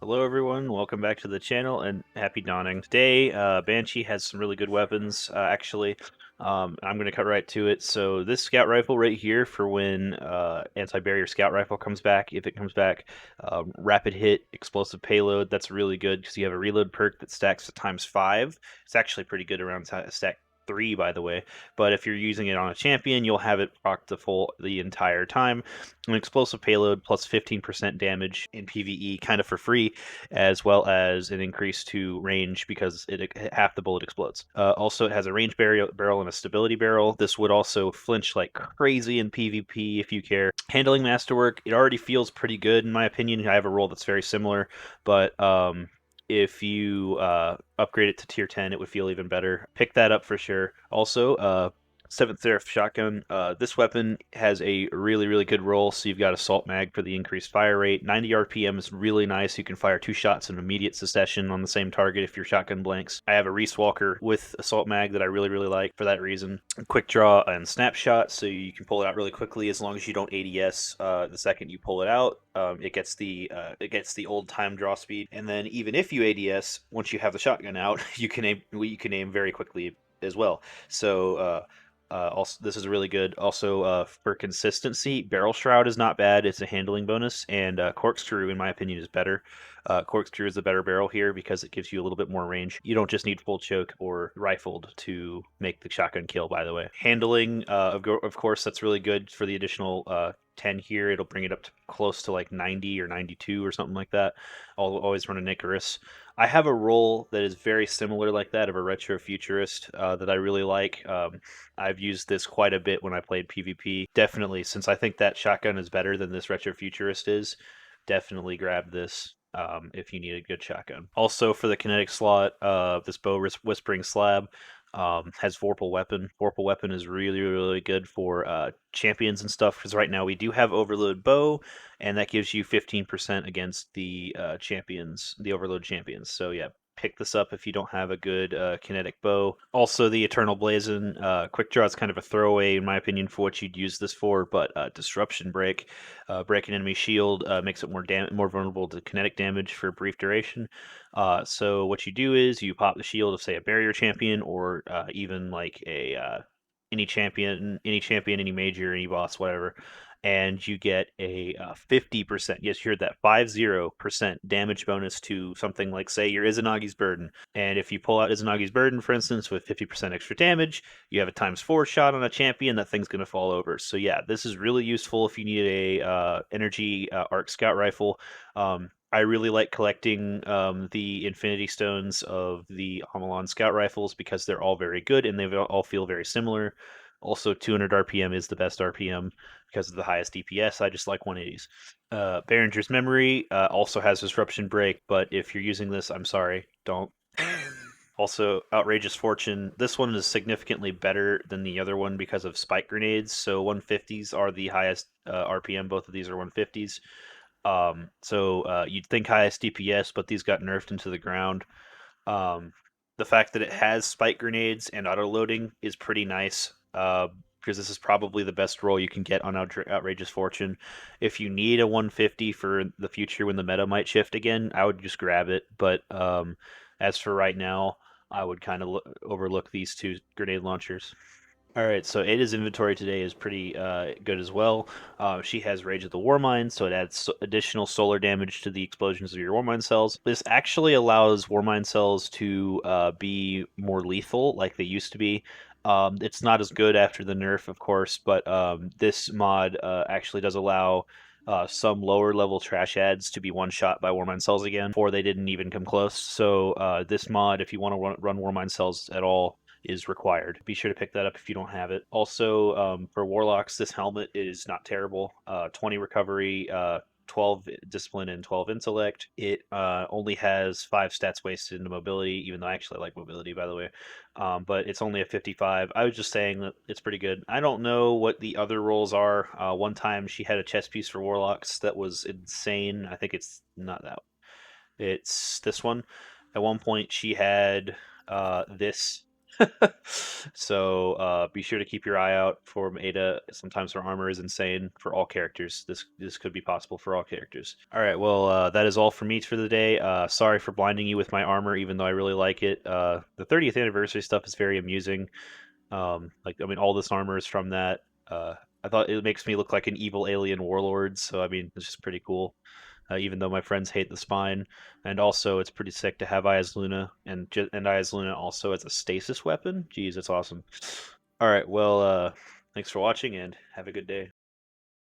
Hello everyone, welcome back to the channel and happy dawning. Today, Banshee has some really good weapons, actually. I'm going to cut right to it. So this scout rifle right here for when anti-barrier scout rifle comes back, if it comes back, rapid hit, explosive payload, that's really good because you have a reload perk that stacks to ×5. It's actually pretty good around stack 3, by the way, but if you're using it on a champion, you'll have it proc the entire time. An explosive payload plus 15% damage in PvE kind of for free, as well as an increase to range because half the bullet explodes. Also, it has a range barrel and a stability barrel. This would also flinch like crazy in PvP if you care. Handling masterwork, it already feels pretty good in my opinion. I have a role that's very similar, but if you upgrade it to tier 10, it would feel even better. Pick that up for sure. Also, 7th SERAPH shotgun. This weapon has a really good roll, so you've got assault mag for the increased fire rate. 90 RPM is really nice. You can fire 2 shots in immediate succession on the same target if your shotgun blanks. I have a Reese Walker with assault mag that I really like for that reason. Quick draw and snapshot, so you can pull it out really quickly as long as you don't ADS the second you pull it out. It gets the old time draw speed, and then even if you ADS, once you have the shotgun out, you can aim very quickly as well. So also, this is really good. Also, for consistency, Barrel Shroud is not bad. It's a handling bonus, and Corkscrew, in my opinion, is better. Corkscrew is a better barrel here because it gives you a little bit more range. You don't just need full choke or rifled to make the shotgun kill, by the way. Handling, of course, that's really good for the additional 10 here. It'll bring it up to close to like 90 or 92 or something like that. I'll always run an Icarus. I have a role that is very similar like that of a retrofuturist that I really like. I've used this quite a bit when I played PvP. Definitely, since I think that shotgun is better than this retrofuturist is, definitely grab this if you need a good shotgun. Also, for the kinetic slot, this whispering SLAB has Vorpal Weapon. Vorpal Weapon is really good for champions and stuff, because right now we do have Overload Bow, and that gives you 15% against the champions, the Overload champions. So yeah, pick this up if you don't have a good kinetic bow. Also, the Eternal Blazon. Quick Draw is kind of a throwaway, in my opinion, for what you'd use this for, but Disruption Break, break an enemy shield, makes it more vulnerable to kinetic damage for a brief duration. So what you do is you pop the shield of, say, a barrier champion, or even like a any champion, any major, any boss, whatever, and you get a 50%. Yes, you heard that, 50% damage bonus to something like, say, your Izanagi's Burden. And if you pull out Izanagi's Burden, for instance, with 50% extra damage, you have a ×4 shot on a champion. That thing's going to fall over. So yeah, this is really useful if you need a energy arc scout rifle. I really like collecting the Infinity Stones of the Amalon Scout Rifles because they're all very good and they all feel very similar. Also, 200 RPM is the best RPM because of the highest DPS. I just like 180s. Berenger's Memory also has Disruption Break, but if you're using this, I'm sorry, don't. Also, Outrageous Fortune. This one is significantly better than the other one because of spike grenades. So 150s are the highest RPM. Both of these are 150s. So you'd think highest DPS, but these got nerfed into the ground. The fact that it has spike grenades and auto loading is pretty nice. Because this is probably the best roll you can get on Outrageous Fortune. If you need a 150 for the future when the meta might shift again, I would just grab it. But as for right now, I would kind of overlook these two grenade launchers. All right, so Ada's inventory today is pretty good as well. She has Rage of the Warmind, so it adds additional solar damage to the explosions of your Warmind cells. This actually allows Warmind cells to be more lethal, like they used to be. It's not as good after the nerf, of course, but this mod actually does allow some lower level trash ads to be one shot by Warmind cells again, before they didn't even come close. So this mod, if you want to run Warmind cells at all, is required. Be sure to pick that up if you don't have it. Also, for Warlocks, this helmet is not terrible. 20 recovery, 12 discipline, and 12 intellect. It only has 5 stats wasted into mobility, even though I actually like mobility, by the way. But it's only a 55. I was just saying that it's pretty good. I don't know what the other roles are. One time she had a chest piece for Warlocks that was insane. I think it's not that. It's this one. At one point she had this So be sure to keep your eye out for Ada. Sometimes her armor is insane for all characters. This could be possible for all characters. All right, well that is all for me for the day. Sorry for blinding you with my armor, even though I really like it. The 30th anniversary stuff is very amusing. Like I mean, all this armor is from that. I thought it makes me look like an evil alien warlord, so I mean, it's just pretty cool. Even though my friends hate the spine, and also it's pretty sick to have Eyes Luna and Eyes Luna also as a stasis weapon. Jeez, that's awesome. All right, well, thanks for watching and have a good day.